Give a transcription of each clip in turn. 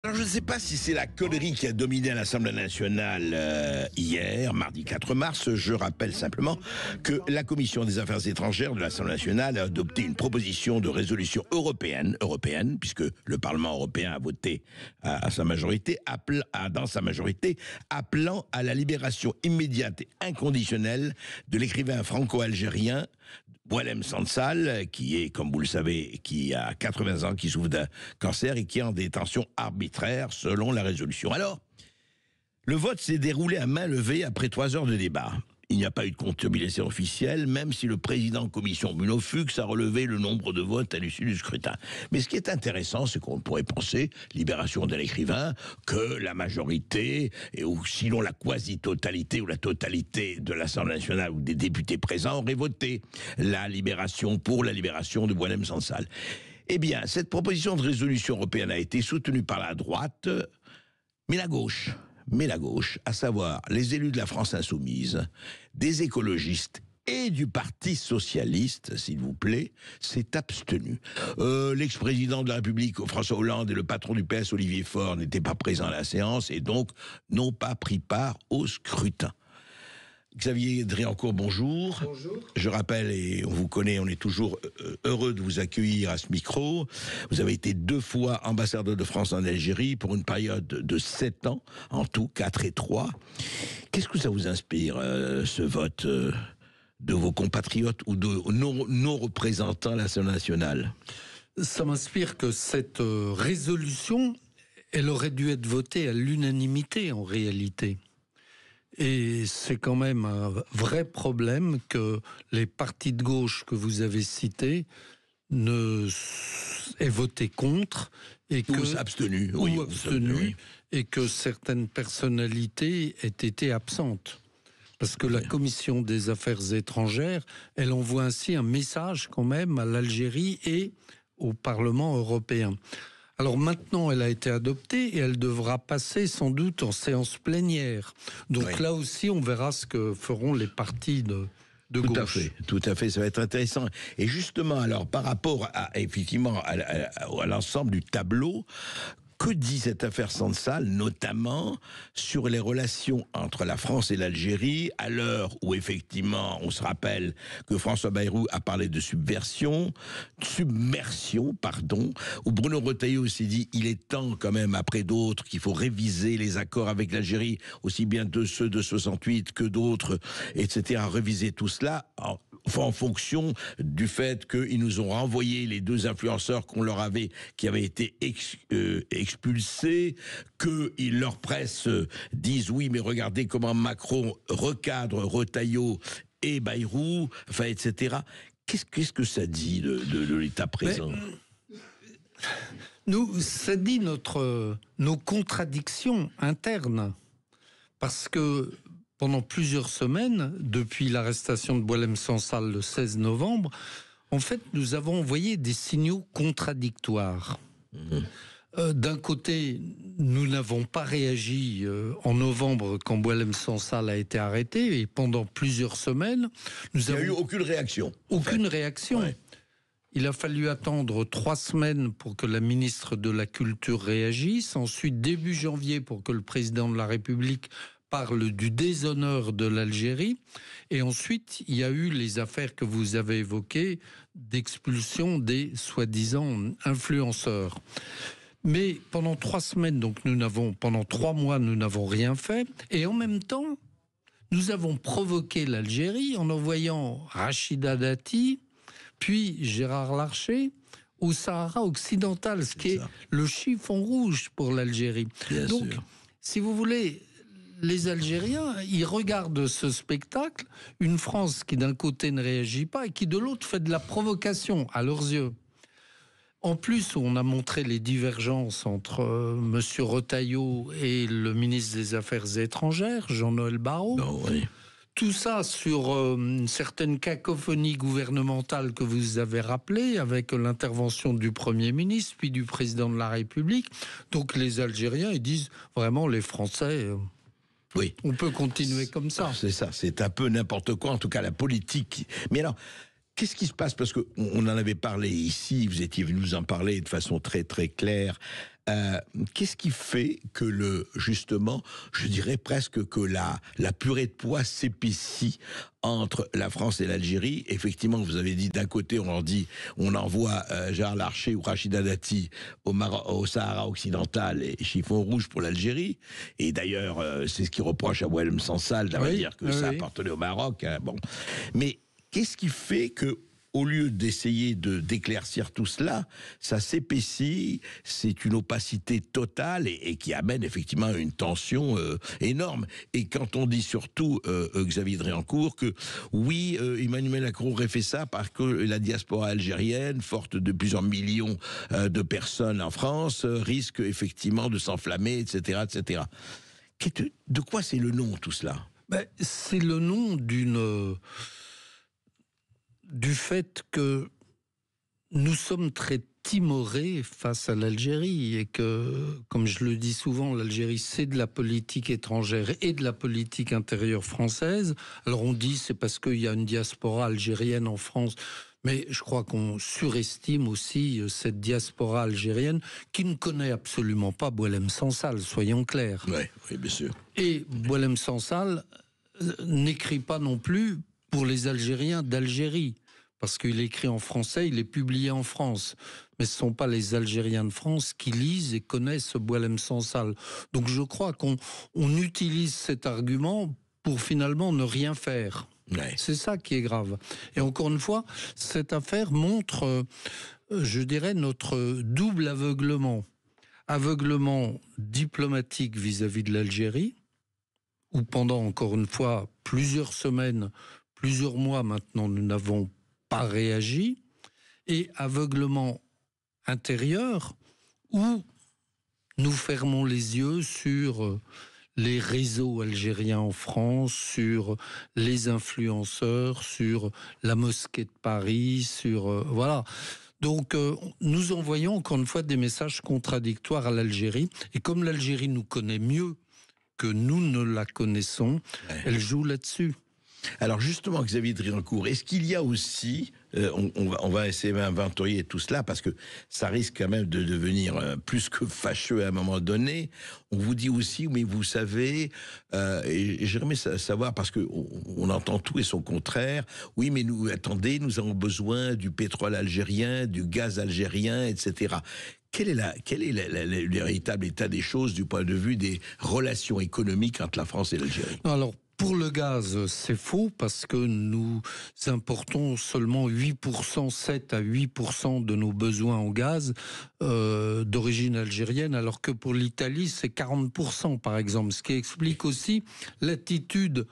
Alors je ne sais pas si c'est la connerie qui a dominé à l'Assemblée nationale hier, mardi 4 mars. Je rappelle simplement que la Commission des affaires étrangères de l'Assemblée nationale a adopté une proposition de résolution européenne, puisque le Parlement européen a voté dans sa majorité, appelant à la libération immédiate et inconditionnelle de l'écrivain franco-algérien Boualem Sansal, qui est, comme vous le savez, qui a 80 ans, qui souffre d'un cancer et qui est en détention arbitraire, selon la résolution. Alors, le vote s'est déroulé à main levée après 3 heures de débat. Il n'y a pas eu de comptabilisation officielle, même si le président de commission Bruno Fuchs a relevé le nombre de votes à l'issue du scrutin. Mais ce qui est intéressant, c'est qu'on pourrait penser, libération de l'écrivain, que la majorité, ou sinon la quasi-totalité ou la totalité de l'Assemblée nationale ou des députés présents auraient voté pour la libération de Boualem Sansal. Eh bien, cette proposition de résolution européenne a été soutenue par la droite, mais la gauche, à savoir les élus de la France insoumise, des écologistes et du Parti socialiste, s'il vous plaît, s'est abstenu. L'ex-président de la République, François Hollande, et le patron du PS, Olivier Faure, n'étaient pas présents à la séance et donc n'ont pas pris part au scrutin. Xavier Driancourt, bonjour. Bonjour. Je rappelle, et on vous connaît, on est toujours heureux de vous accueillir à ce micro. Vous avez été 2 fois ambassadeur de France en Algérie pour une période de 7 ans, en tout 4 et 3. Qu'est-ce que ça vous inspire, ce vote de vos compatriotes ou de nos représentants à l'Assemblée nationale? Ça m'inspire que cette résolution, elle aurait dû être votée à l'unanimité en réalité. Et c'est quand même un vrai problème que les partis de gauche que vous avez cités aient voté contre et abstenu, et que certaines personnalités aient été absentes. Parce que la Commission des affaires étrangères, elle envoie ainsi un message quand même à l'Algérie et au Parlement européen. Alors maintenant, elle a été adoptée et elle devra passer sans doute en séance plénière. Donc là aussi, on verra ce que feront les partis de gauche. Tout à fait, ça va être intéressant. Et justement, alors, par rapport à l'ensemble du tableau, que dit cette affaire Sansal, notamment sur les relations entre la France et l'Algérie, à l'heure où effectivement, on se rappelle que François Bayrou a parlé de submersion, où Bruno Retailleau s'est dit, il est temps quand même, après d'autres, qu'il faut réviser les accords avec l'Algérie, aussi bien de ceux de 68 que d'autres, etc., réviser tout cela en fonction du fait qu'ils nous ont renvoyé les 2 influenceurs qui avaient été expulsés, que leur presse dise oui, mais regardez comment Macron recadre Retailleau et Bayrou, etc. Qu'est-ce que ça dit de l'état présent? Ça dit nos contradictions internes. Parce que pendant plusieurs semaines, depuis l'arrestation de Boualem Sansal le 16 novembre, en fait, nous avons envoyé des signaux contradictoires. D'un côté, nous n'avons pas réagi en novembre quand Boualem Sansal a été arrêté, et pendant plusieurs semaines, il n'y a eu aucune réaction. Aucune réaction. Ouais. Il a fallu attendre 3 semaines pour que la ministre de la Culture réagisse, ensuite début janvier pour que le président de la République parle du déshonneur de l'Algérie, et ensuite il y a eu les affaires que vous avez évoquées d'expulsion des soi-disant influenceurs. Mais pendant 3 semaines, donc pendant 3 mois, nous n'avons rien fait, et en même temps, nous avons provoqué l'Algérie en envoyant Rachida Dati, puis Gérard Larcher au Sahara occidental, ce qui est le chiffon rouge pour l'Algérie. Donc, si vous voulez, les Algériens, ils regardent ce spectacle, une France qui d'un côté ne réagit pas et qui de l'autre fait de la provocation à leurs yeux. En plus, on a montré les divergences entre M. Retailleau et le ministre des Affaires étrangères, Jean-Noël Barrot. Tout ça sur une certaine cacophonie gouvernementale que vous avez rappelée, avec l'intervention du Premier ministre, puis du Président de la République. Donc les Algériens, ils disent vraiment, les Français... on peut continuer comme ça. C'est ça, c'est un peu n'importe quoi, en tout cas la politique. Mais alors, qu'est-ce qui se passe? Parce qu'on en avait parlé ici, vous étiez venu nous en parler de façon très très claire. Qu'est-ce qui fait que justement, je dirais presque que la purée de pois s'épaissit entre la France et l'Algérie? Effectivement, vous avez dit d'un côté, on envoie Gérard Larcher ou Rachida Dati au Sahara occidental et chiffon rouge pour l'Algérie. Et d'ailleurs, c'est ce qui reproche à Boualem Sansal d'avoir dire que ça appartenait au Maroc. Hein, bon, mais qu'est-ce qui fait que, au lieu d'essayer d'éclaircir tout cela, ça s'épaissit, c'est une opacité totale et qui amène effectivement à une tension énorme. Et quand on dit surtout, Xavier Dréancourt, que oui, Emmanuel Macron aurait fait ça parce que la diaspora algérienne, forte de plusieurs millions de personnes en France, risque effectivement de s'enflammer, etc., etc. De quoi c'est le nom, tout cela? C'est le nom du fait que nous sommes très timorés face à l'Algérie et que, comme je le dis souvent, l'Algérie c'est de la politique étrangère et de la politique intérieure française. Alors on dit c'est parce qu'il y a une diaspora algérienne en France, mais je crois qu'on surestime aussi cette diaspora algérienne qui ne connaît absolument pas Boualem Sansal, soyons clairs. Oui, bien sûr. Et Boualem Sansal n'écrit pas non plus pour les Algériens d'Algérie, parce qu'il écrit en français, il est publié en France. Mais ce ne sont pas les Algériens de France qui lisent et connaissent Boualem Sansal. Donc je crois qu'on utilise cet argument pour finalement ne rien faire. Ouais. C'est ça qui est grave. Et encore une fois, cette affaire montre, je dirais, notre double aveuglement. Aveuglement diplomatique vis-à-vis de l'Algérie, où pendant, encore une fois, plusieurs semaines, plusieurs mois maintenant, nous n'avons pas réagi, et aveuglement intérieur, où nous fermons les yeux sur les réseaux algériens en France, sur les influenceurs, sur la mosquée de Paris, sur... voilà. Donc, nous envoyons encore une fois des messages contradictoires à l'Algérie, et comme l'Algérie nous connaît mieux que nous ne la connaissons, elle joue là-dessus. Alors justement, Xavier Dréancourt, est-ce qu'il y a aussi, on va essayer d'inventorier tout cela, parce que ça risque quand même de devenir plus que fâcheux à un moment donné. On vous dit aussi, mais vous savez, et j'aimerais savoir, parce qu'on entend tout et son contraire, oui, mais attendez, nous avons besoin du pétrole algérien, du gaz algérien, etc. Quel est le véritable état des choses du point de vue des relations économiques entre la France et l'Algérie? Alors, pour le gaz, c'est faux parce que nous importons seulement 8%, 7 à 8% de nos besoins en gaz d'origine algérienne, alors que pour l'Italie, c'est 40% par exemple, ce qui explique aussi l'attitude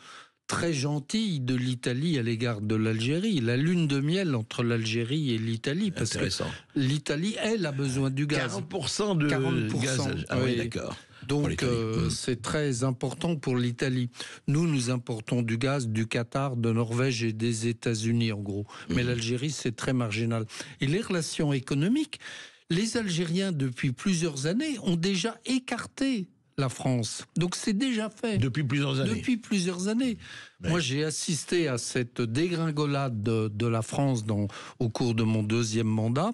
très gentille de l'Italie à l'égard de l'Algérie, la lune de miel entre l'Algérie et l'Italie, parce que l'Italie, elle, a besoin du gaz. 40% de 40%, gaz. Ah oui, d'accord. Donc c'est très important pour l'Italie. Nous importons du gaz du Qatar, de Norvège et des États-Unis en gros. Mais l'Algérie, c'est très marginal. Et les relations économiques, les Algériens depuis plusieurs années ont déjà écarté la France. Donc c'est déjà fait. Depuis plusieurs années. Depuis plusieurs années. Ouais. Moi, j'ai assisté à cette dégringolade de la France au cours de mon deuxième mandat.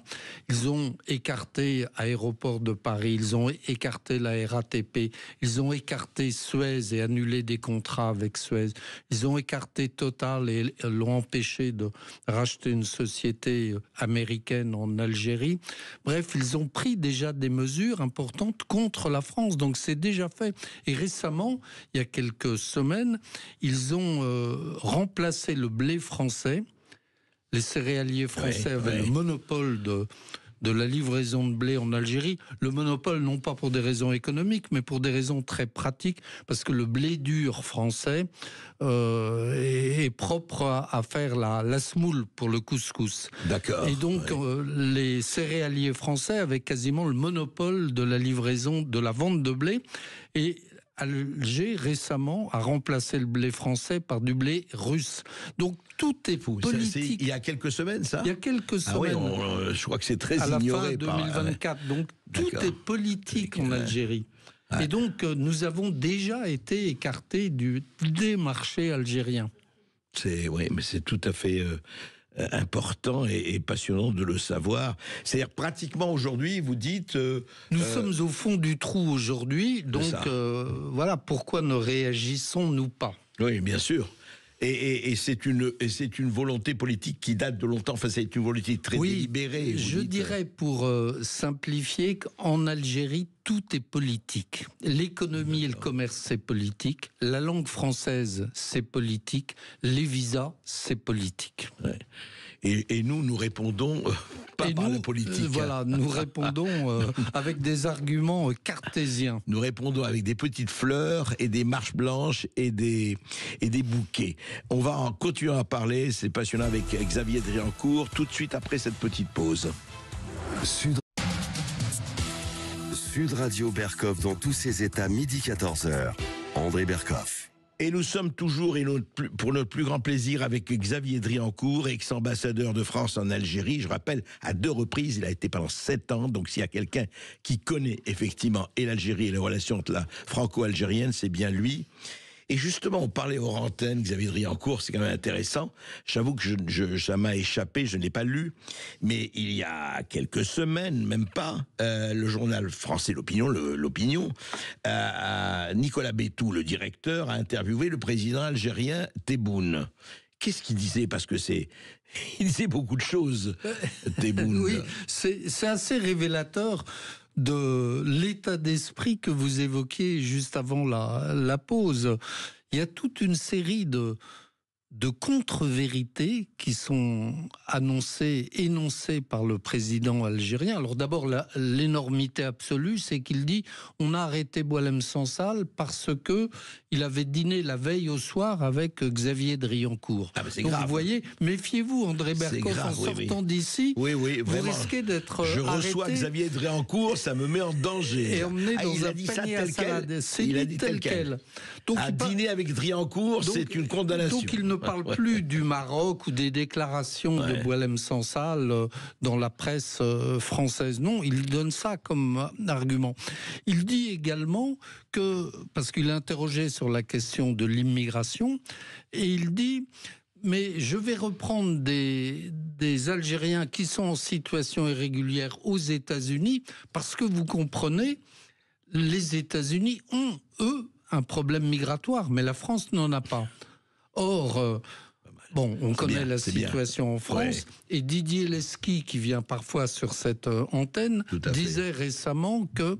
Ils ont écarté Aéroport de Paris, ils ont écarté la RATP, ils ont écarté Suez et annulé des contrats avec Suez. Ils ont écarté Total et l'ont empêché de racheter une société américaine en Algérie. Bref, ils ont pris déjà des mesures importantes contre la France. Donc c'est déjà fait. Et récemment, il y a quelques semaines, ils ont remplacé le blé français. Les céréaliers français avaient le monopole de la livraison de blé en Algérie. Le monopole, non pas pour des raisons économiques, mais pour des raisons très pratiques, parce que le blé dur français est propre à faire la semoule pour le couscous. D'accord. Et donc, les céréaliers français avaient quasiment le monopole de la livraison, de la vente de blé. Et Alger, récemment, a remplacé le blé français par du blé russe. Donc, tout est politique. Il y a quelques semaines, ça? Il y a quelques semaines. Ah oui, je crois que c'est très à ignoré. À la fin 2024. Donc, tout est politique en Algérie. Et donc, nous avons déjà été écartés des marchés algériens. Oui, mais c'est tout à fait important et passionnant de le savoir. C'est-à-dire pratiquement aujourd'hui, vous dites... Nous sommes au fond du trou aujourd'hui, donc voilà, pourquoi ne réagissons-nous pas? Oui, bien sûr. Et c'est une volonté politique qui date de longtemps. Enfin, c'est une volonté très délibérée. Je dirais, pour simplifier, qu'en Algérie, tout est politique. L'économie et le commerce, c'est politique. La langue française, c'est politique. Les visas, c'est politique. Ouais. Et nous répondons pas par la politique. Voilà, nous répondons avec des arguments cartésiens. Nous répondons avec des petites fleurs et des marches blanches et des bouquets. On va en continuer à parler, c'est passionnant, avec Xavier Driancourt, tout de suite après cette petite pause. Sud Radio Berkoff dans tous ses états, midi 14h. André Berkoff. Et nous sommes toujours, pour notre plus grand plaisir, avec Xavier Driancourt, ex-ambassadeur de France en Algérie. Je rappelle, à 2 reprises, il a été pendant 7 ans. Donc s'il y a quelqu'un qui connaît effectivement et l'Algérie et les relations franco-algériennes, c'est bien lui. Et justement, on parlait hors antenne, Xavier Driancourt, c'est quand même intéressant. J'avoue que ça m'a échappé, je n'ai pas lu. Mais il y a quelques semaines, même pas, le journal français L'Opinion, Nicolas Bétou, le directeur, a interviewé le président algérien Tebboune. Qu'est-ce qu'il disait? Parce que il disait beaucoup de choses, Tebboune. Oui, c'est assez révélateur de l'état d'esprit que vous évoquiez juste avant la pause. Il y a toute une série de contre-vérités qui sont énoncées par le président algérien. Alors d'abord, l'énormité absolue, c'est qu'il dit on a arrêté Boualem Sansal parce que il avait dîné la veille au soir avec Xavier Driancourt. Ah, c'est donc grave. Vous voyez, méfiez-vous, André Berkoff, en sortant d'ici, vous risquez d'être arrêté. Je reçois Xavier Driancourt, ça me met en danger. Et emmené dans un panier à salade. Il a dit tel quel. Donc, dîner avec Driancourt, c'est une condamnation. Donc il ne parle plus du Maroc ou des déclarations de Boualem Sansal dans la presse française. Non, il donne ça comme argument. Il dit également que, parce qu'il est interrogé sur la question de l'immigration, et il dit... Mais je vais reprendre des Algériens qui sont en situation irrégulière aux États-Unis, parce que vous comprenez, les États-Unis ont, eux, un problème migratoire, mais la France n'en a pas. Or, on connaît la situation en France, et Didier Lesky, qui vient parfois sur cette antenne, disait récemment que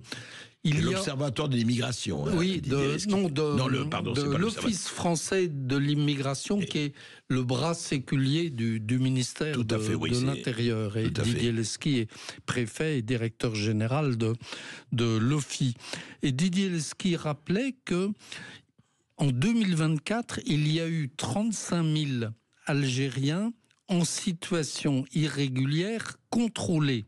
l'Observatoire de l'immigration. Oui, de l'Office français de l'immigration, qui est le bras séculier du ministère de l'Intérieur. Et Didier Lesky est préfet et directeur général de l'OFI. Et Didier Lesky rappelait que en 2024, il y a eu 35 000 Algériens en situation irrégulière contrôlés.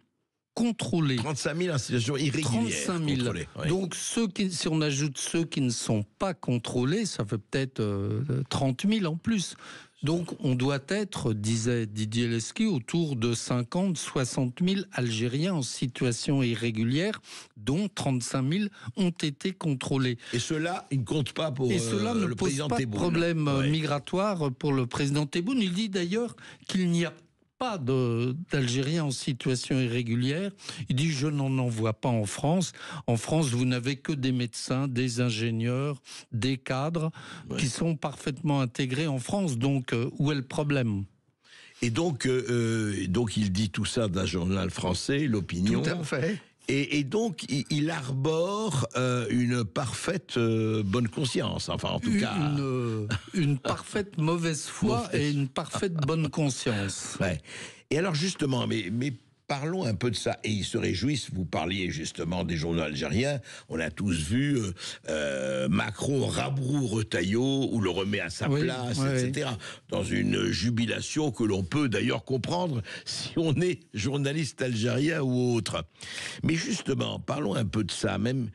35 000 en situation irrégulière. 35 000. Donc, si on ajoute ceux qui ne sont pas contrôlés, ça fait peut-être 30 000 en plus. Donc, on doit être, disait Didier Lesky, autour de 50 000, 60 000 Algériens en situation irrégulière, dont 35 000 ont été contrôlés. Et cela, il ne compte pas pour le président Tebboune. Et cela ne pose pas de problème migratoire pour le président Tebboune. Il dit d'ailleurs qu'il n'y a pas d'Algériens en situation irrégulière. Il dit je n'en envoie pas en France. En France, vous n'avez que des médecins, des ingénieurs, des cadres qui sont parfaitement intégrés en France. Donc, où est le problème ? Et donc il dit tout ça d'un journal français, L'Opinion. Tout à fait. Et donc, il arbore une parfaite bonne conscience, enfin en tout cas... Une parfaite mauvaise foi et une parfaite bonne conscience. Ouais. Et alors justement, mais parlons un peu de ça. Et ils se réjouissent, vous parliez justement des journaux algériens, on a tous vu Macron rabroue Retailleau ou le remet à sa place, etc. Dans une jubilation que l'on peut d'ailleurs comprendre si on est journaliste algérien ou autre. Mais justement, parlons un peu de ça, même...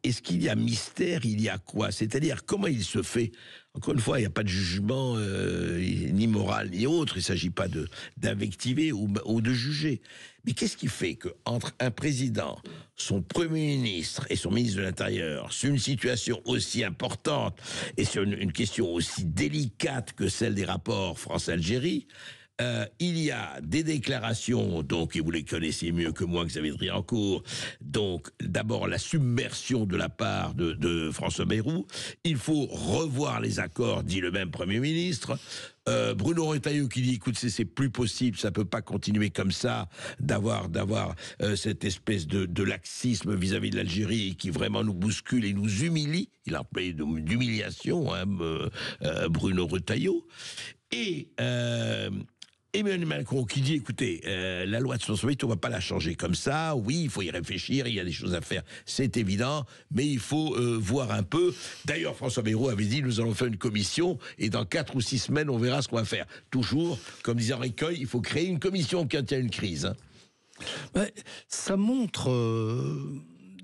Est-ce qu'il y a mystère? Il y a quoi? C'est-à-dire, comment il se fait? Encore une fois, il n'y a pas de jugement ni moral ni autre. Il ne s'agit pas d'invectiver ou de juger. Mais qu'est-ce qui fait qu'entre un président, son Premier ministre et son ministre de l'Intérieur, sur une situation aussi importante et sur une question aussi délicate que celle des rapports France-Algérie, il y a des déclarations, donc, et vous les connaissez mieux que moi, Xavier Driancourt, donc, d'abord, la submersion de la part de François Bayrou. Il faut revoir les accords, dit le même Premier ministre. Bruno Retailleau qui dit, écoute, c'est plus possible, ça peut pas continuer comme ça, d'avoir cette espèce de laxisme vis-à-vis de l'Algérie qui vraiment nous bouscule et nous humilie. Il a appelé d'humiliation, hein, Bruno Retailleau. Et Emmanuel Macron qui dit, écoutez, la loi de 68, on ne va pas la changer comme ça. Oui, il faut y réfléchir, il y a des choses à faire, c'est évident, mais il faut voir un peu. D'ailleurs, François Bayrou avait dit, nous allons faire une commission, et dans 4 ou 6 semaines, on verra ce qu'on va faire. Toujours, comme disait Henri Queuille, il faut créer une commission quand il y a une crise. Hein. Ouais, ça montre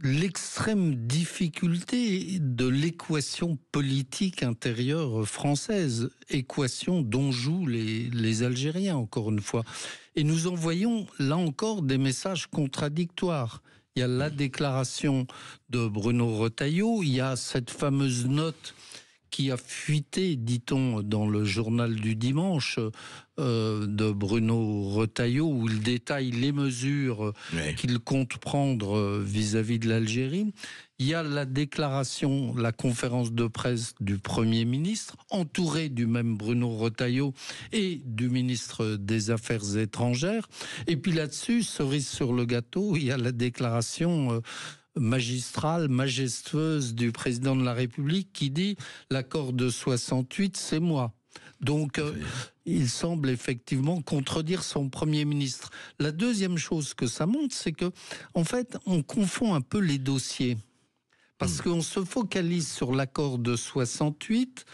l'extrême difficulté de l'équation politique intérieure française, équation dont jouent les Algériens, encore une fois. Et nous envoyons, là encore, des messages contradictoires. Il y a la déclaration de Bruno Retailleau, il y a cette fameuse note qui a fuité, dit-on, dans le journal du dimanche de Bruno Retailleau, où il détaille les mesures qu'il compte prendre vis-à-vis de l'Algérie. Il y a la déclaration, la conférence de presse du Premier ministre, entouré du même Bruno Retailleau et du ministre des Affaires étrangères. Et puis là-dessus, cerise sur le gâteau, il y a la déclaration magistrale, majestueuse du président de la République qui dit « l'accord de 68, c'est moi ». Donc, il semble effectivement contredire son Premier ministre. La deuxième chose que ça montre, c'est que, en fait, on confond un peu les dossiers. Parce qu'on se focalise sur l'accord de 68,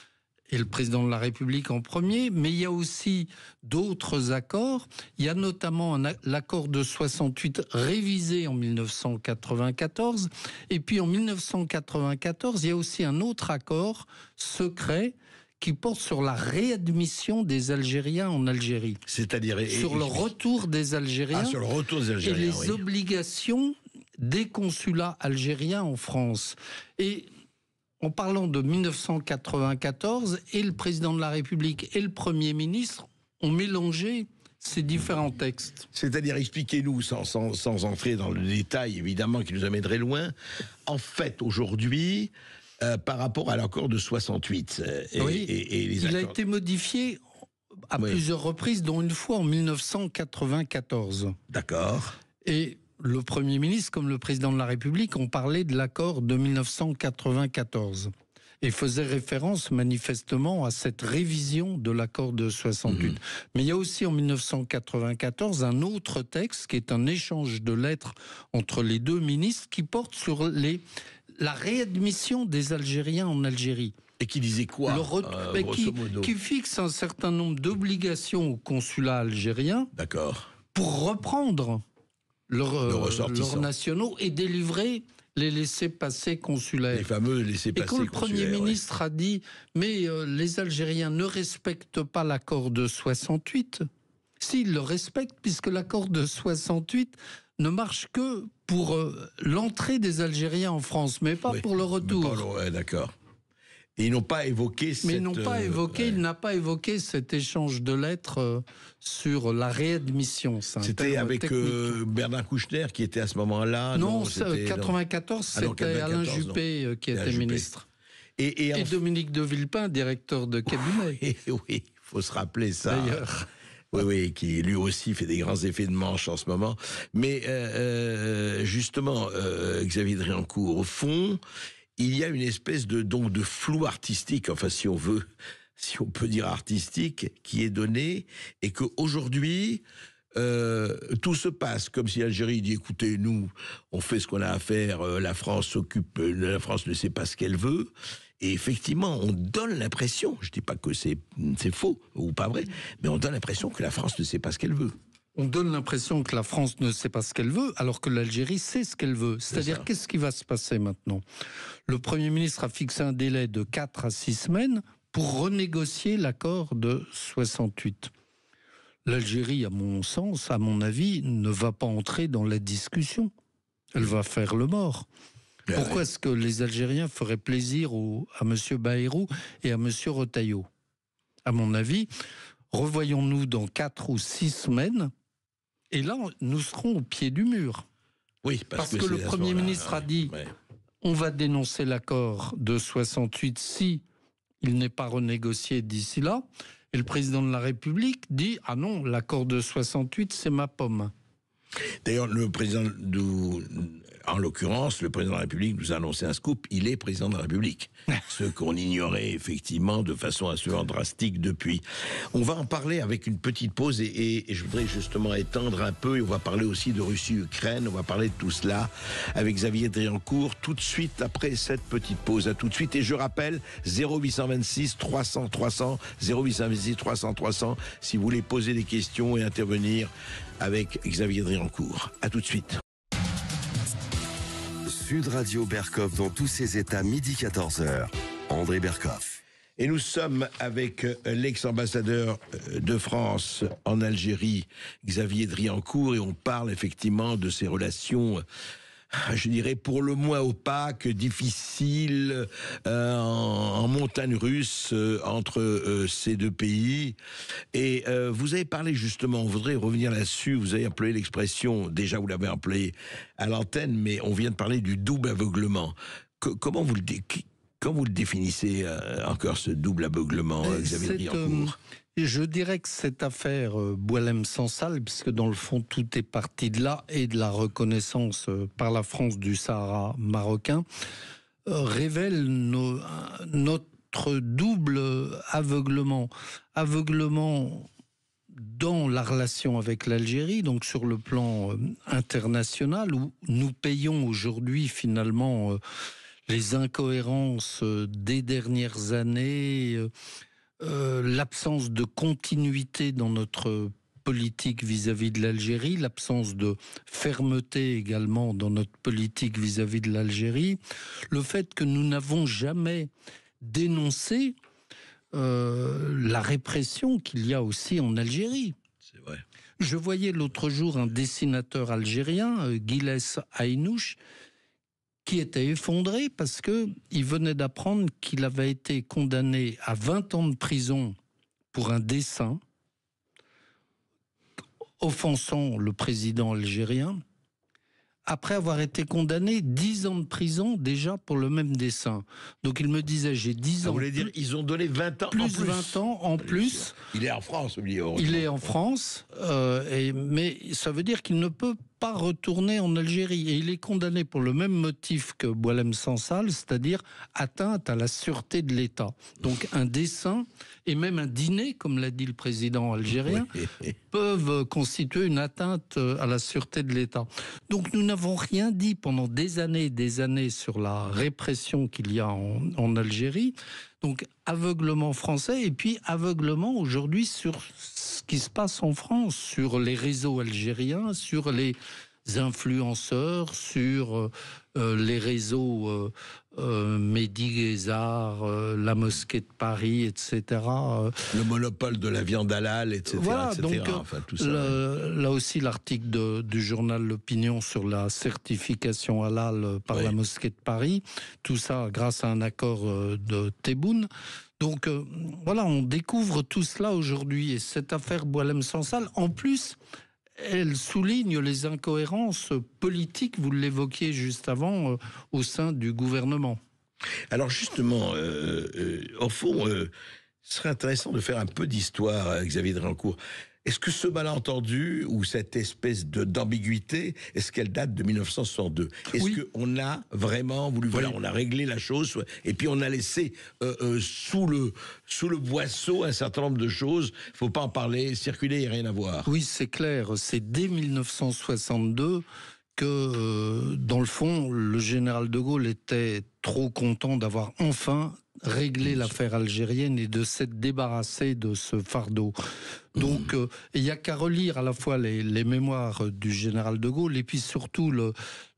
et le président de la République en premier, mais il y a aussi d'autres accords. Il y a notamment l'accord de 68 révisé en 1994, et puis en 1994, il y a aussi un autre accord secret qui porte sur la réadmission des Algériens en Algérie. C'est-à-dire sur le retour des Algériens, sur le retour des Algériens, et les obligations des consulats algériens en France. Et en parlant de 1994, et le président de la République et le Premier ministre ont mélangé ces différents textes. C'est-à-dire, expliquez-nous, sans entrer dans le détail, évidemment, qui nous amènerait loin, en fait, aujourd'hui, par rapport à l'accord de 68, et les accords... Il a été modifié à plusieurs reprises, dont une fois en 1994. D'accord. Et le Premier ministre, comme le président de la République, ont parlé de l'accord de 1994 et faisaient référence manifestement à cette révision de l'accord de 68. Mais il y a aussi en 1994 un autre texte qui est un échange de lettres entre les deux ministres qui porte sur la réadmission des Algériens en Algérie. Et qui disait quoi, grosso modo ? Qui fixe un certain nombre d'obligations au consulat algérien. D'accord. Pour reprendre leurs nationaux et délivrer les laissez-passer consulaires. Les fameux laissez-passer consulaires. Et quand le Premier ministre a dit « mais les Algériens ne respectent pas l'accord de 68 », s'ils le respectent, puisque l'accord de 68 ne marche que pour l'entrée des Algériens en France, mais pas pour le retour. D'accord. Et ils n'ont pas évoqué Mais il n'a pas évoqué cet échange de lettres sur la réadmission. C'était avec Bernard Kouchner qui était à ce moment-là. Non, 94, c'était Alain Juppé qui était ministre. Et Dominique de Villepin, directeur de cabinet. Oui, il faut se rappeler ça. D'ailleurs. Oui, qui lui aussi fait des grands effets de manche en ce moment. Mais justement, Xavier Driancourt, au fond, il y a une espèce de flou artistique, enfin si on peut dire artistique, qui est donné, et qu'aujourd'hui, tout se passe comme si l'Algérie dit, écoutez, nous, on fait ce qu'on a à faire, la France ne sait pas ce qu'elle veut. Et effectivement, on donne l'impression, je ne dis pas que c'est faux ou pas vrai, mais on donne l'impression que la France ne sait pas ce qu'elle veut. On donne l'impression que la France ne sait pas ce qu'elle veut, alors que l'Algérie sait ce qu'elle veut. C'est-à-dire, qu'est-ce qui va se passer maintenant ? Le Premier ministre a fixé un délai de 4 à 6 semaines pour renégocier l'accord de 68. L'Algérie, à mon sens, à mon avis, ne va pas entrer dans la discussion. Elle va faire le mort. Pourquoi est-ce que les Algériens feraient plaisir à M. Bayrou et à M. Retailleau ? À mon avis, revoyons-nous dans 4 ou 6 semaines, et là, nous serons au pied du mur. Oui, parce que le Premier ministre a dit on va dénoncer l'accord de 68 si il n'est pas renégocié d'ici là. Et le président de la République dit ah non, l'accord de 68, c'est ma pomme. D'ailleurs, le président, en l'occurrence, le président de la République nous a annoncé un scoop, il est président de la République. Ce qu'on ignorait effectivement de façon absolument drastique depuis. On va en parler avec une petite pause et je voudrais justement étendre un peu, et on va parler aussi de Russie-Ukraine, on va parler de tout cela avec Xavier Driancourt tout de suite après cette petite pause. À tout de suite, et je rappelle 0826 300 300, 0826 300 300 si vous voulez poser des questions et intervenir avec Xavier Driancourt. À tout de suite. Sud Radio Berkov dans tous ses états, midi 14h. André Berkov. Et nous sommes avec l'ex-ambassadeur de France en Algérie, Xavier Driancourt, et on parle effectivement de ces relations, je dirais pour le moins opaques, difficiles, en montagne russe entre ces deux pays. Et vous avez parlé justement, on voudrait revenir là-dessus, vous avez employé l'expression, déjà vous l'avez employé à l'antenne, mais on vient de parler du double aveuglement. Comment vous le définissez encore, ce double aveuglement, Xavier Driancourt ? Je dirais que cette affaire Boualem Sansal, puisque dans le fond tout est parti de là et de la reconnaissance par la France du Sahara marocain, révèle notre double aveuglement. Aveuglement dans la relation avec l'Algérie, donc sur le plan international, où nous payons aujourd'hui finalement les incohérences des dernières années, l'absence de continuité dans notre politique vis-à-vis de l'Algérie, l'absence de fermeté également dans notre politique vis-à-vis de l'Algérie, le fait que nous n'avons jamais dénoncé la répression qu'il y a aussi en Algérie. C'est vrai. Je voyais l'autre jour un dessinateur algérien, Giles Aynouch, qui était effondré parce qu'il venait d'apprendre qu'il avait été condamné à 20 ans de prison pour un dessin offensant le président algérien, après avoir été condamné 10 ans de prison déjà pour le même dessin. Donc il me disait, j'ai 10 ans... Vous voulez dire, ils ont donné 20 ans plus en plus. 20 ans en plus. Il est en France, oubliez-vous. Il est en France, mais ça veut dire qu'il ne peut pas retourner en Algérie. Et il est condamné pour le même motif que Boualem Sansal, c'est-à-dire atteinte à la sûreté de l'État. Donc un dessin et même un dîner, comme l'a dit le président algérien, peuvent constituer une atteinte à la sûreté de l'État. Donc nous n'avons rien dit pendant des années sur la répression qu'il y a en Algérie. Donc aveuglement français et puis aveuglement aujourd'hui sur ce qui se passe en France, sur les réseaux algériens, sur les influenceurs, sur les réseaux Mehdi Guézard, la mosquée de Paris, etc. Le monopole de la viande halal, etc. Voilà, etc. donc enfin, tout ça. là aussi l'article du journal L'Opinion sur la certification halal par la mosquée de Paris, tout ça grâce à un accord de Tebboune. Donc voilà, on découvre tout cela aujourd'hui. Et cette affaire Boualem Sansal, en plus, elle souligne les incohérences politiques, vous l'évoquiez juste avant, au sein du gouvernement. Alors justement, au fond, ce serait intéressant de faire un peu d'histoire, Xavier Driancourt. Est-ce que ce malentendu ou cette espèce d'ambiguïté, est-ce qu'elle date de 1962 ? Est-ce qu'on a vraiment voulu, voilà, on a réglé la chose et puis on a laissé sous le boisseau un certain nombre de choses. Il ne faut pas en parler, circuler, il n'y a rien à voir. Oui, c'est clair. C'est dès 1962 que, dans le fond, le général de Gaulle était trop content d'avoir enfin réglé l'affaire algérienne et de s'être débarrassé de ce fardeau. Donc, il n'y a qu'à relire à la fois les mémoires du général de Gaulle et puis surtout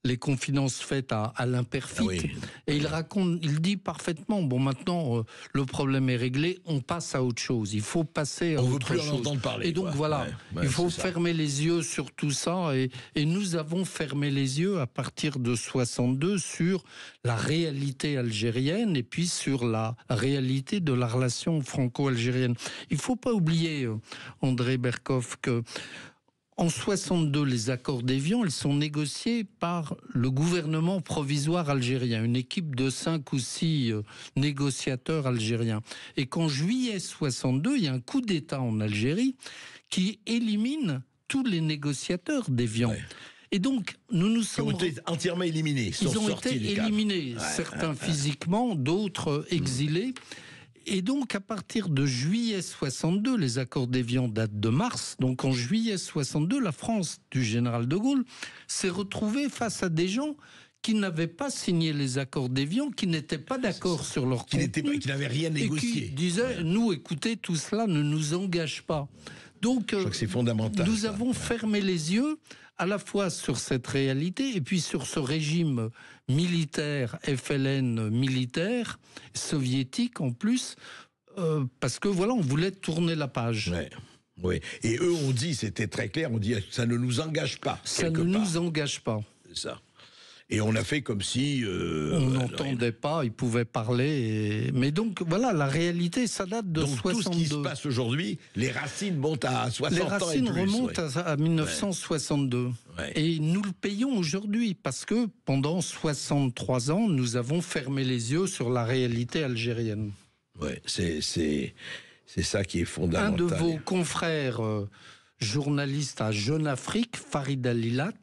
les confidences faites à Alain Peyrefitte. Ah oui. Et il dit parfaitement, bon maintenant, le problème est réglé, on passe à autre chose. Il faut passer à autre chose. On ne veut plus en entendre parler. Et donc voilà, il faut fermer les yeux sur tout ça. Et nous avons fermé les yeux à partir de 62 sur la réalité algérienne et puis sur la réalité de la relation franco-algérienne. Il ne faut pas oublier, André Berkoff, que en 62, les accords d'Évian, ils sont négociés par le gouvernement provisoire algérien, une équipe de 5 ou 6 négociateurs algériens. Et qu'en juillet 62, il y a un coup d'État en Algérie qui élimine tous les négociateurs d'Évian. Ouais. Et donc, nous sommes... Ils ont été entièrement éliminés. Ils ont été éliminés, certains physiquement, d'autres exilés. Et donc, à partir de juillet 62, les accords d'Évian datent de mars. Donc, en juillet 62, la France du général de Gaulle s'est retrouvée face à des gens qui n'avaient pas signé les accords d'Évian, qui n'étaient pas d'accord sur leur contenu, qui n'avaient rien négocié. Et qui disaient, nous, écoutez, tout cela ne nous engage pas. Donc, je crois que c'est fondamental. Nous avons fermé les yeux à la fois sur cette réalité et puis sur ce régime militaire, FLN militaire, soviétique en plus, parce que voilà, on voulait tourner la page. Ouais. Oui. Et eux ont dit, c'était très clair, on dit ça ne nous engage pas. Ça ne nous engage pas. C'est ça. Et on a fait comme si... on n'entendait pas, ils pouvaient parler. Mais donc, voilà, la réalité, ça date de 62. Tout ce qui se passe aujourd'hui, les racines montent à 60 ans et plus. Les racines remontent à 1962. Ouais. Et nous le payons aujourd'hui, parce que pendant 63 ans, nous avons fermé les yeux sur la réalité algérienne. Oui, c'est ça qui est fondamental. Un de vos confrères... journaliste à Jeune Afrique, Farid Alilat,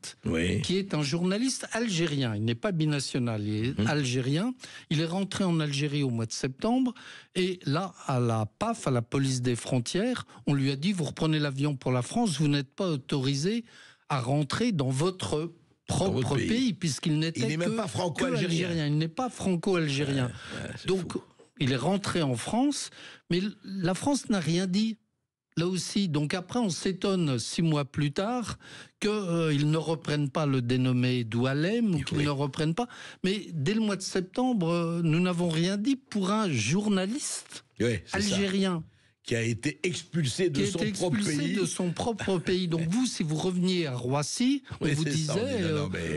qui est un journaliste algérien. Il n'est pas binational, il est algérien. Il est rentré en Algérie au mois de septembre. Et là, à la PAF, à la police des frontières, on lui a dit, vous reprenez l'avion pour la France, vous n'êtes pas autorisé à rentrer dans votre propre pays, puisqu'il n'était même pas franco-algérien. Il n'est pas franco-algérien. Donc, il est rentré en France, mais la France n'a rien dit. Là aussi, donc après on s'étonne 6 mois plus tard qu'ils ne reprennent pas le dénommé Doualem, ou qu'ils ne reprennent pas. Mais dès le mois de septembre, nous n'avons rien dit pour un journaliste algérien. Qui a été expulsé de son propre pays. Donc vous, si vous reveniez à Roissy, on vous disait,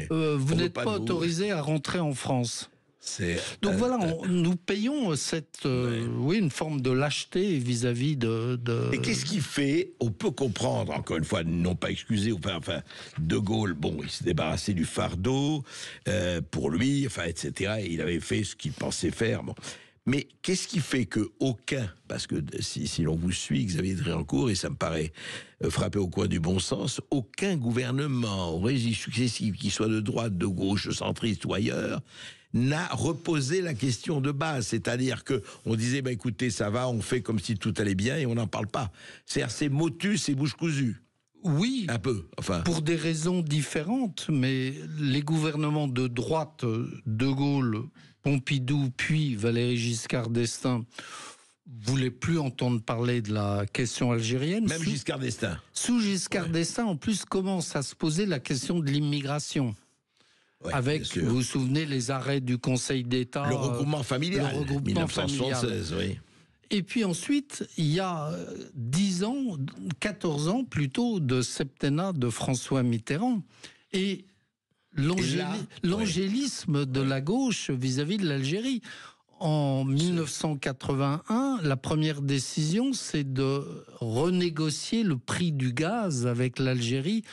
vous n'êtes pas autorisé à rentrer en France. Donc voilà, nous payons cette, une forme de lâcheté vis-à-vis de... Et qu'est-ce qui fait, on peut comprendre, encore une fois, non pas excusé, enfin, De Gaulle, bon, il s'est débarrassé du fardeau pour lui, enfin, etc. Et il avait fait ce qu'il pensait faire, bon. Mais qu'est-ce qui fait que aucun, parce que si l'on vous suit, Xavier Driancourt, et ça me paraît frapper au coin du bon sens, aucun gouvernement, régime successif, qu'il soit de droite, de gauche, centriste ou ailleurs, n'a reposé la question de base. C'est-à-dire qu'on disait, écoutez, ça va, on fait comme si tout allait bien et on n'en parle pas. C'est motus et bouche cousue. Oui, un peu, enfin. Pour des raisons différentes, mais les gouvernements de droite, De Gaulle, Pompidou, puis Valéry Giscard d'Estaing, voulaient plus entendre parler de la question algérienne. Même Giscard d'Estaing. Sous Giscard d'Estaing, en plus, commence à se poser la question de l'immigration. Ouais, avec, vous vous souvenez, les arrêts du Conseil d'État. Le regroupement familial, 1976, oui. Et puis ensuite, il y a 14 ans plutôt, de septennat de François Mitterrand. Et l'angélisme de la gauche vis-à-vis de l'Algérie. En 1981, la première décision, c'est de renégocier le prix du gaz avec l'Algérie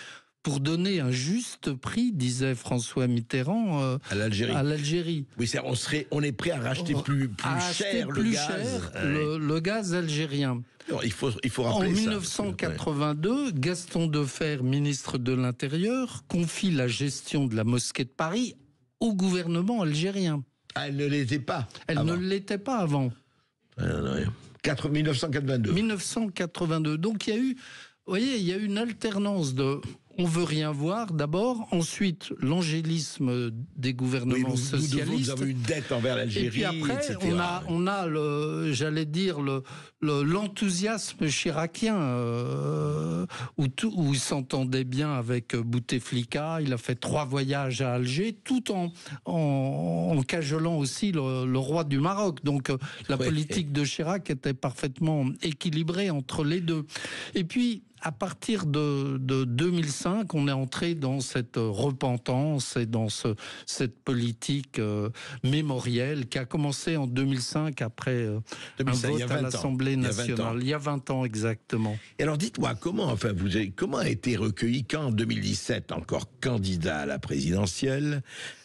pour donner un juste prix, disait François Mitterrand, à l'Algérie. Oui, on est prêt à racheter plus cher le gaz algérien. Alors, il faut rappeler ça. En 1982, Gaston Defferre, ministre de l'Intérieur, confie la gestion de la mosquée de Paris au gouvernement algérien. Elle ne l'était pas. Ne l'était pas avant. 1982. 1982. Donc il y a eu... Vous voyez, il y a une alternance de on veut rien voir d'abord, ensuite l'angélisme des gouvernements socialistes. Nous avons une dette envers l'Algérie, et puis après, etc. on a l'enthousiasme chiracien, où il s'entendait bien avec Bouteflika. Il a fait 3 voyages à Alger, tout en cajolant aussi le roi du Maroc. Donc la politique de Chirac était parfaitement équilibrée entre les deux. Et puis, à partir de 2005, on est entré dans cette repentance et dans cette politique mémorielle qui a commencé en 2005 après un vote à l'Assemblée nationale. Il y a 20 ans exactement. Et alors dites-moi, comment a été recueilli quand en 2017, encore candidat à la présidentielle,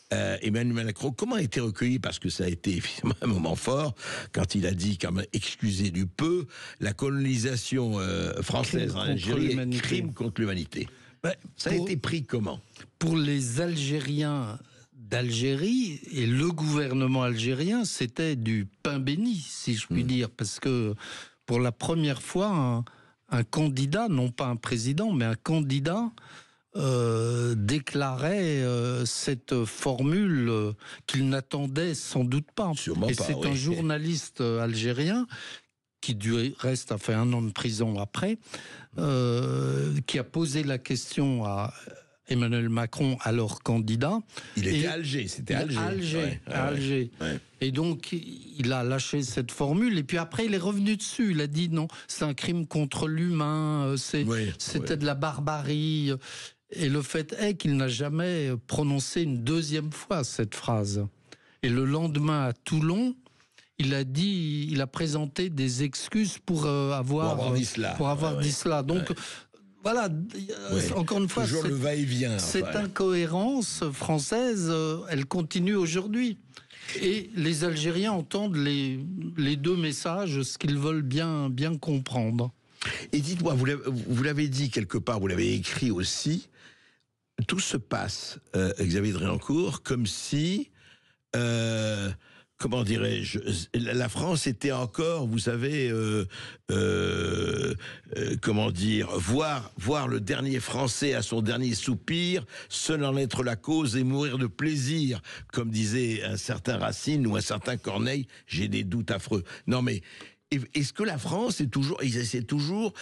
Emmanuel Macron, comment a été recueilli, parce que ça a été évidemment un moment fort, quand il a dit, excusez du peu, la colonisation française en Algérie est crime contre l'humanité. Ça a été pris comment? Pour les Algériens d'Algérie et le gouvernement algérien, c'était du pain béni, si je puis dire, parce que pour la première fois, un candidat, non pas un président, mais un candidat, déclarait cette formule qu'il n'attendait sans doute pas. Sûrement et pas, c'est un journaliste algérien qui du reste a fait 1 an de prison après, qui a posé la question à Emmanuel Macron, alors candidat. Il était à Alger, c'était Alger. Alger. Ouais. Et donc, il a lâché cette formule. Et puis après, il est revenu dessus. Il a dit non, c'est un crime contre l'humain, c'était de la barbarie. Et le fait est qu'il n'a jamais prononcé une deuxième fois cette phrase. Et le lendemain, à Toulon, il a présenté des excuses pour avoir dit cela. Donc, voilà, encore une fois, toujours le va-et-vient. Cette incohérence française, elle continue aujourd'hui. Et les Algériens entendent les deux messages, ce qu'ils veulent bien comprendre. Et dites-moi, vous l'avez dit quelque part, vous l'avez écrit aussi, tout se passe, Xavier Dréancourt, comme si... comment dirais-je, la France était encore, vous savez, comment dire, voir le dernier Français à son dernier soupir, seul en être la cause et mourir de plaisir, comme disait un certain Racine ou un certain Corneille. J'ai des doutes affreux. Non mais, est-ce que la France est toujours, ils essaient toujours...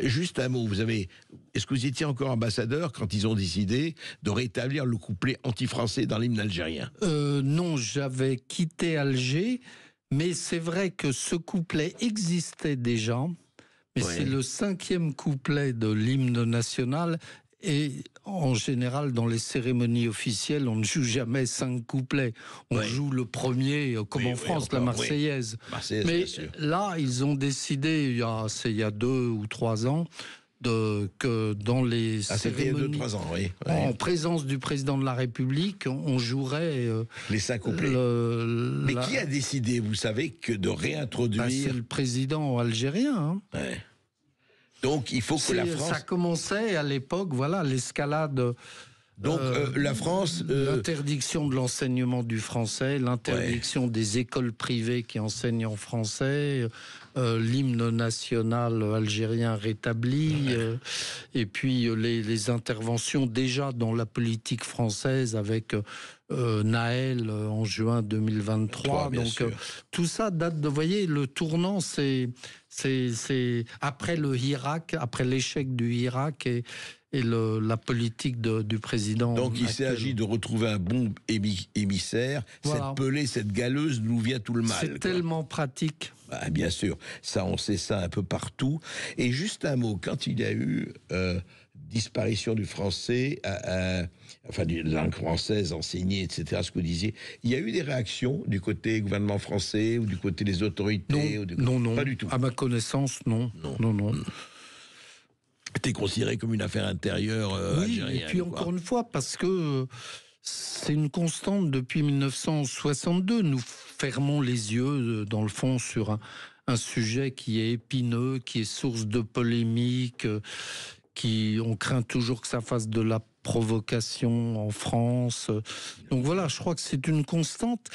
Juste un mot, est-ce que vous étiez encore ambassadeur quand ils ont décidé de rétablir le couplet anti-français dans l'hymne algérien? Non, j'avais quitté Alger, mais c'est vrai que ce couplet existait déjà, mais c'est le 5e couplet de l'hymne national. Et en général, dans les cérémonies officielles, on ne joue jamais 5 couplets. On joue le premier, comme en France, la Marseillaise. Mais là, ils ont décidé, il y a 2 ou 3 ans, que dans les cérémonies, 2-3 ans, en présence du président de la République, on jouerait les 5 couplets. Mais qui a décidé, vous savez, de réintroduire... c'est le président algérien. Donc il faut que la France... Ça commençait à l'époque, l'escalade... Donc la France... L'interdiction de l'enseignement du français, l'interdiction des écoles privées qui enseignent en français, l'hymne national algérien rétabli, et puis les interventions déjà dans la politique française avec Naël en juin 2023. Donc tout ça date de... Vous voyez, le tournant, c'est après le Irak, après l'échec du Irak et la politique du président. Donc il s'agit de retrouver un bon émissaire. Cette pelée, cette galeuse, d'où vient tout le mal. C'est tellement pratique. Bien sûr, ça, on sait ça un peu partout. Et juste un mot, quand il y a eu disparition du français, enfin de la langue française enseignée, etc., ce que vous disiez, il y a eu des réactions du côté gouvernement français ou du côté des autorités? Non, pas du tout. À ma connaissance, non. C'était considéré comme une affaire intérieure algérienne. Et puis encore une fois, parce que c'est une constante depuis 1962. Nous fermons les yeux, dans le fond, sur un sujet qui est épineux, qui est source de polémique, on craint toujours que ça fasse de la provocation en France. Donc voilà, je crois que c'est une constante.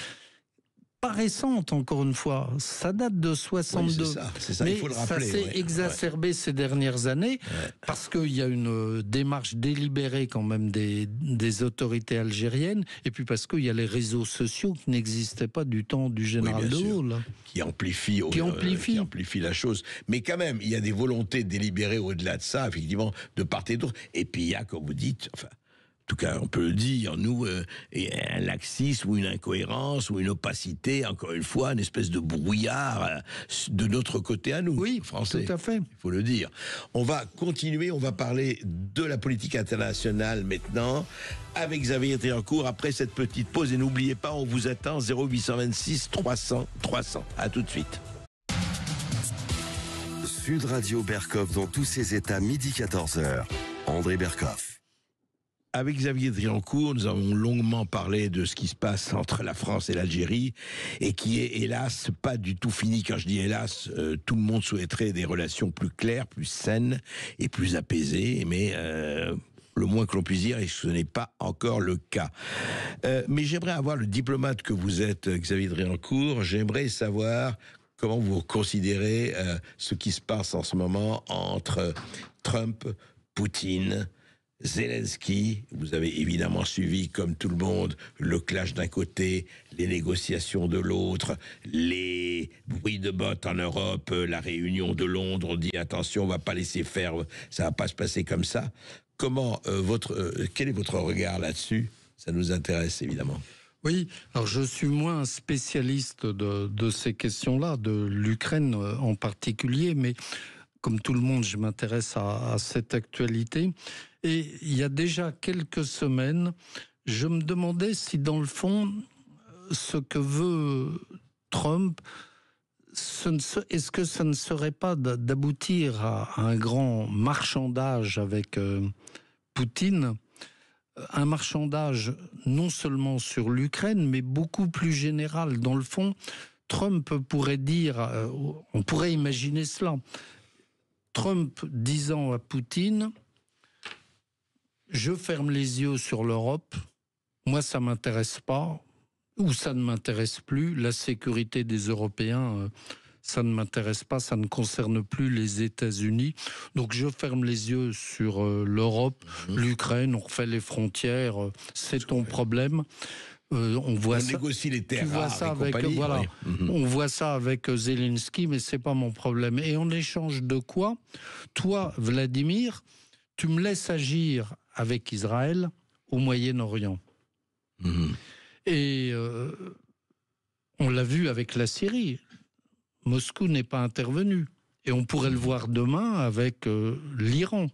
pas récente, encore une fois. Ça date de 62. Oui, c'est ça, mais il faut le rappeler. Ça s'est exacerbé ces dernières années parce qu'il y a une démarche délibérée quand même des autorités algériennes, et puis parce qu'il y a les réseaux sociaux qui n'existaient pas du temps du général de Gaulle. Qui amplifie la chose. Mais quand même, il y a des volontés délibérées au-delà de ça, effectivement, de part et d'autre. Et puis il y a, comme vous dites, enfin, en tout cas, on peut le dire, nous, un laxisme ou une incohérence ou une opacité, encore une fois, une espèce de brouillard de notre côté à nous, oui, Français. Tout à fait. Il faut le dire. On va continuer, on va parler de la politique internationale maintenant, avec Xavier Triancourt, après cette petite pause. Et n'oubliez pas, on vous attend 0826 300 300. À tout de suite. Sud Radio Berkov dans tous ses états, midi 14h. André Berkov. Avec Xavier Triancourt, nous avons longuement parlé de ce qui se passe entre la France et l'Algérie et qui est hélas pas du tout fini. Quand je dis hélas, tout le monde souhaiterait des relations plus claires, plus saines et plus apaisées, mais le moins que l'on puisse dire, et ce n'est pas encore le cas. Mais j'aimerais avoir le diplomate que vous êtes, Xavier Triancourt. J'aimerais savoir comment vous considérez ce qui se passe en ce moment entre Trump, Poutine, Zelensky. Vous avez évidemment suivi, comme tout le monde, le clash d'un côté, les négociations de l'autre, les bruits de bottes en Europe, la réunion de Londres. On dit attention, on va pas laisser faire, ça va pas se passer comme ça. Comment quel est votre regard là-dessus? Ça nous intéresse évidemment. Oui, alors je suis moins un spécialiste de ces questions-là, de l'Ukraine en particulier, mais comme tout le monde, je m'intéresse à cette actualité. Et il y a déjà quelques semaines, je me demandais si dans le fond, ce que veut Trump, est-ce que ça ne serait pas d'aboutir à un grand marchandage avec Poutine, un marchandage non seulement sur l'Ukraine, mais beaucoup plus général. Dans le fond, Trump pourrait dire, on pourrait imaginer cela, Trump disant à Poutine, je ferme les yeux sur l'Europe, moi ça ne m'intéresse pas, ou ça ne m'intéresse plus, la sécurité des Européens, ça ne m'intéresse pas, ça ne concerne plus les États-Unis, donc je ferme les yeux sur l'Europe, l'Ukraine, on refait les frontières, c'est ton problème. On négocie les terres rares voilà. On voit ça avec Zelensky, mais c'est pas mon problème. Et en échange de quoi, toi, Vladimir, tu me laisses agir avec Israël au Moyen-Orient. Et on l'a vu avec la Syrie. Moscou n'est pas intervenu. Et on pourrait le voir demain avec l'Iran.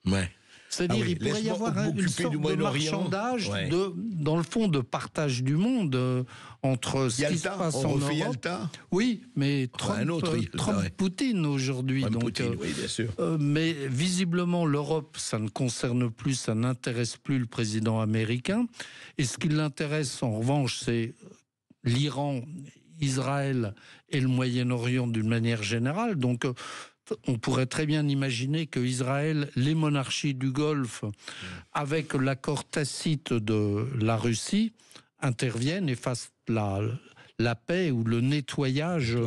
Ouais. C'est-à-dire il pourrait y avoir une sorte de marchandage, dans le fond, de partage du monde entre ce qui se passe en Europe. Yalta. Oui, mais Trump-Poutine aujourd'hui. Poutine, oui, bien sûr. Mais visiblement, l'Europe, ça ne concerne plus, ça n'intéresse plus le président américain. Et ce qui l'intéresse, en revanche, c'est l'Iran, Israël et le Moyen-Orient d'une manière générale. Donc, on pourrait très bien imaginer que Israël, les monarchies du Golfe, avec l'accord tacite de la Russie, interviennent et fassent la paix ou le nettoyage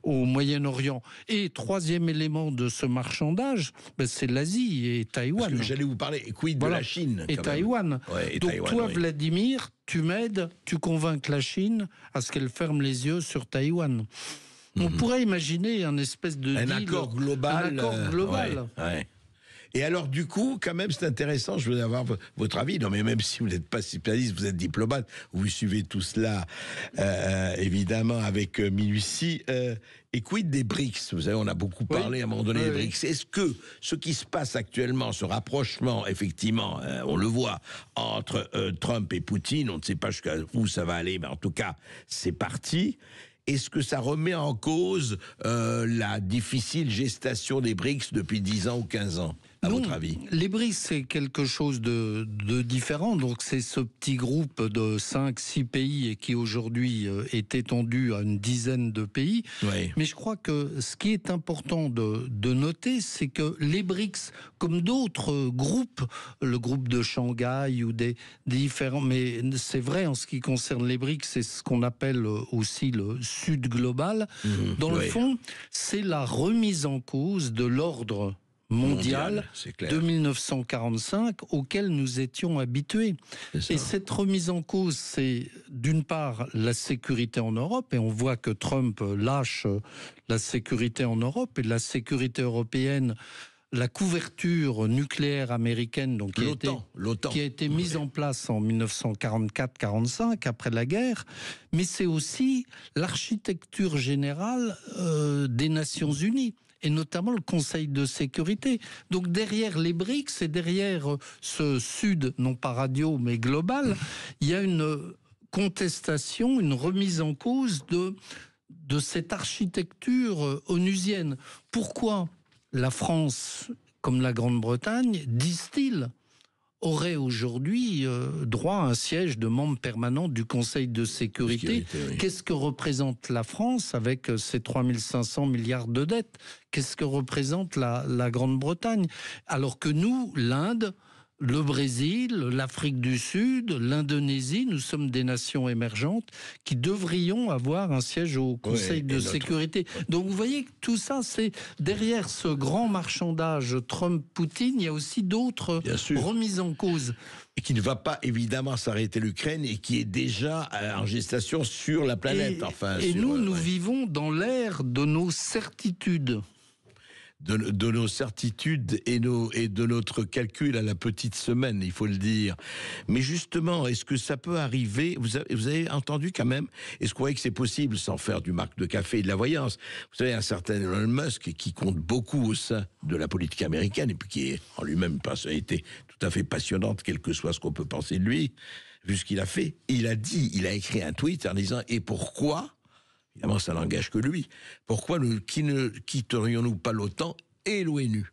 au Moyen-Orient. Et troisième élément de ce marchandage, c'est l'Asie et Taïwan. Parce que j'allais vous parler, quid de la Chine et Taïwan. Donc toi, Vladimir, tu m'aides, tu convainques la Chine à ce qu'elle ferme les yeux sur Taïwan. On pourrait imaginer un espèce de deal, accord global. Et alors, du coup, quand même, c'est intéressant, je veux avoir votre avis. Non, mais même si vous n'êtes pas spécialiste, vous êtes diplomate, vous suivez tout cela, évidemment, avec minutie. Et quid des BRICS? Vous savez, on a beaucoup parlé à un moment donné des BRICS. Est-ce que ce qui se passe actuellement, ce rapprochement, effectivement, on le voit, entre Trump et Poutine, on ne sait pas jusqu'à où ça va aller, mais en tout cas, c'est parti. Est-ce que ça remet en cause la difficile gestation des BRICS depuis 10 ans ou 15 ans? à Non, votre avis? Les BRICS, c'est quelque chose de différent. Donc, c'est ce petit groupe de 5-6 pays et qui aujourd'hui est étendu à une dizaine de pays. Oui. Mais je crois que ce qui est important de noter, c'est que les BRICS, comme d'autres groupes, le groupe de Shanghai ou des différents, mais c'est vrai en ce qui concerne les BRICS, c'est ce qu'on appelle aussi le Sud global. Dans le fond, c'est la remise en cause de l'ordre mondial c'est clair. de 1945 auquel nous étions habitués. Et cette remise en cause, c'est d'une part la sécurité en Europe, et on voit que Trump lâche la sécurité en Europe et la sécurité européenne. La couverture nucléaire américaine, donc qui a été mise en place en 1944-45 après la guerre, mais c'est aussi l'architecture générale des Nations Unies, et notamment le Conseil de sécurité. Donc derrière les BRICS et derrière ce Sud, non pas radio mais global, il y a une contestation, une remise en cause de cette architecture onusienne. Pourquoi la France, comme la Grande-Bretagne, disent-ils, aurait aujourd'hui droit à un siège de membre permanent du Conseil de sécurité. Qu'est-ce que représente la France avec ses 3500 milliards de dettes? Qu'est-ce que représente la Grande-Bretagne? Alors que nous, l'Inde, le Brésil, l'Afrique du Sud, l'Indonésie, nous sommes des nations émergentes qui devrions avoir un siège au Conseil de sécurité. Donc vous voyez que tout ça, c'est derrière ce grand marchandage Trump-Poutine, il y a aussi d'autres remises en cause. Et qui ne va pas évidemment s'arrêter l'Ukraine et qui est déjà en gestation sur la planète. Nous vivons dans l'ère de nos certitudes. De nos certitudes et de notre calcul à la petite semaine, il faut le dire. Mais justement, est-ce que ça peut arriver? Vous avez entendu quand même? Est-ce qu'on croyez que c'est possible, sans faire du marque de café et de la voyance? Vous savez, un certain Elon Musk qui compte beaucoup au sein de la politique américaine et puis qui est en lui-même une personnalité tout à fait passionnante, quel que soit ce qu'on peut penser de lui, vu ce qu'il a fait. Il a écrit un tweet en disant « Et pourquoi ?» Évidemment, ça n'engage que lui. Pourquoi ne quitterions-nous pas l'OTAN et l'ONU?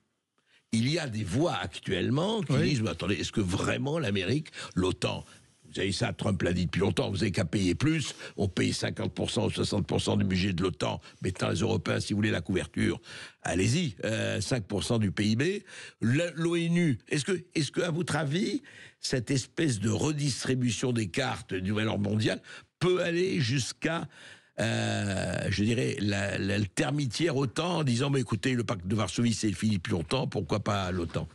Il y a des voix actuellement qui disent, mais attendez, est-ce que vraiment l'Amérique, l'OTAN, vous avez ça, Trump l'a dit depuis longtemps, vous n'avez qu'à payer plus, on paye 50% ou 60% du budget de l'OTAN, maintenant les Européens, si vous voulez la couverture, allez-y, 5% du PIB. L'ONU, est-ce que, à votre avis, cette espèce de redistribution des cartes du nouvel ordre mondial peut aller jusqu'à je dirais, le termitière OTAN en disant, mais écoutez, le pacte de Varsovie, c'est fini depuis longtemps, pourquoi pas l'OTAN?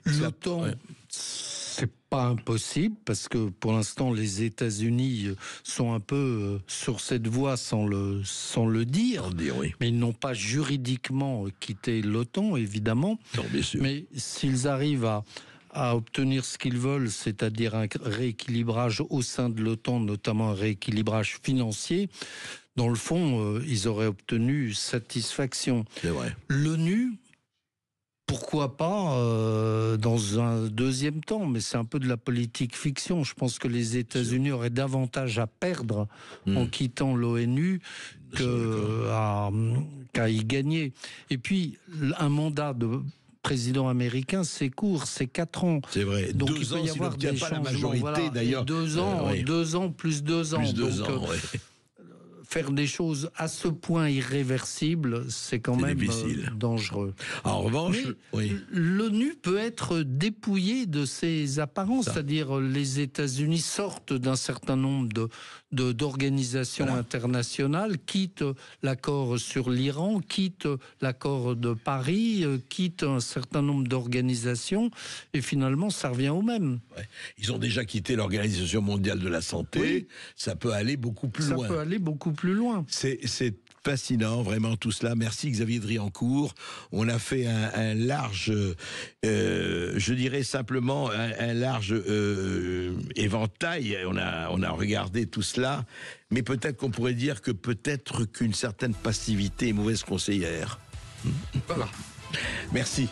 L'OTAN, c'est pas impossible, parce que pour l'instant, les États-Unis sont un peu sur cette voie sans le dire, mais ils n'ont pas juridiquement quitté l'OTAN, évidemment. Non, bien sûr. Mais s'ils arrivent à obtenir ce qu'ils veulent, c'est-à-dire un rééquilibrage au sein de l'OTAN, notamment un rééquilibrage financier, dans le fond, ils auraient obtenu satisfaction. C'est vrai. L'ONU, pourquoi pas dans un deuxième temps, mais c'est un peu de la politique fiction. Je pense que les États-Unis auraient davantage à perdre en quittant l'ONU qu'à y gagner. Et puis, un mandat de président américain, c'est court, c'est 4 ans. C'est vrai. Donc 2 il peut ans, y avoir des pas la changements. majorité, d'ailleurs. 2 ans, 2 ans plus 2 ans. Plus 2 ans, faire des choses à ce point irréversibles, c'est quand même dangereux. En revanche, l'ONU peut être dépouillée de ses apparences, c'est-à-dire les États-Unis sortent d'un certain nombre d'organisations internationales, quittent l'accord sur l'Iran, quittent l'accord de Paris, quittent un certain nombre d'organisations, et finalement, ça revient au même. Ils ont déjà quitté l'Organisation mondiale de la santé, ça peut aller beaucoup plus loin. Ça peut aller beaucoup plus loin. C'est fascinant, vraiment, tout cela. Merci Xavier Driancourt. On a fait un large, je dirais simplement, un large éventail. On a regardé tout cela, mais peut-être qu'on pourrait dire que peut-être qu'une certaine passivité est mauvaise conseillère. Voilà. Merci.